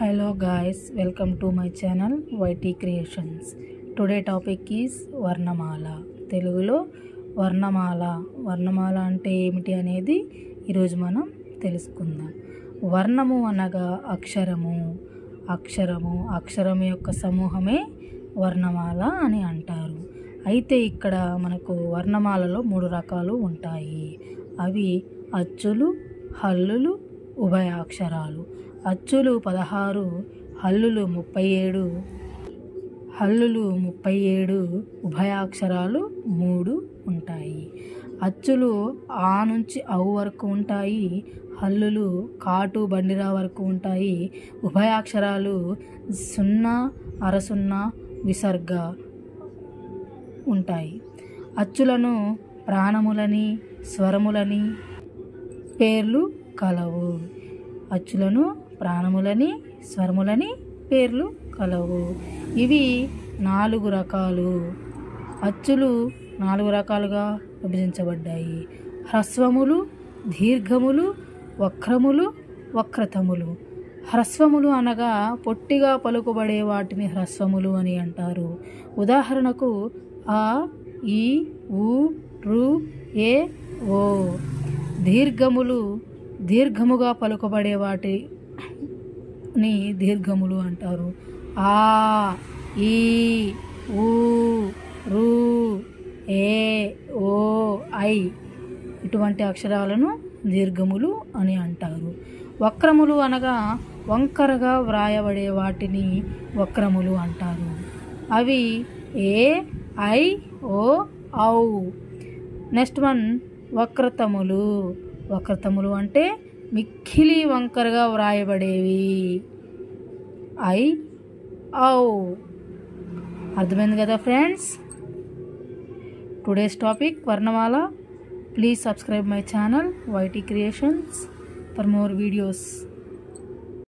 Hello guys, welcome to my channel YT Creations. Today topic is వర్ణమాల. తెలుగులో వర్ణమాల అంటే ఏమిటి అనేది ఈరోజు మనం తెలుసుకుందాం. వర్ణము అనగా అక్షరము యొక్క సమూహమే వర్ణమాల అని అంటారు. అయితే ఇక్కడ మనకు వర్ణమాలలో 3 రకాలు ఉంటాయి. అవి అచ్చులు, హల్లులు, ఉభయాక్షరాలు. అచ్చులు 16, హల్లులు 37, ఉభయాక్షరాలు 3 ఉంటాయి. అచ్చులు ఆ నుంచి ఔ వరకు ఉంటాయి. హల్లులు కాటు బండిరా వరకు ఉంటాయి. ఉభయాక్షరాలు 0, అరసున్న, విసర్గ ఉంటాయి. అచ్చులను ప్రాణములని, స్వరములని పేర్లు కలవు. అచ్చులను ప్రాణములని, స్వరములని పేర్లు కలవు. ఇవి 4 రకాలు. అచ్చులు 4 రకాలుగా విభజించబడ్డాయి. హ్రస్వములు, దీర్ఘములు, వక్రములు, వక్రతములు. హ్రస్వములు అనగా పొట్టిగా పలుకుబడే వాటిని హ్రస్వములు అని అంటారు. ఉదాహరణకు ఆ, ఈ, ఊ, రు, ఏ, ఓ. దీర్ఘములు దీర్ఘముగా పలుకబడే వాటిని దీర్ఘములు అంటారు. ఆ, ఈ, ఊ, రు, ఏ, ఓ, ఐ ఇటువంటి అక్షరాలను దీర్ఘములు అని అంటారు. వక్రములు అనగా వంకరగా వ్రాయబడే వాటిని వక్రములు అంటారు. అవి ఏ, ఐ, ఓ, ఔ. నెక్స్ట్ వన్ వక్రతములు అంటే మిక్కిలి వంకరగా వ్రాయబడేవి. ఐ, ఔ. అర్థమైంది కదా ఫ్రెండ్స్? టుడేస్ టాపిక్ వర్ణమాల. Please subscribe my channel YT Creations for more videos.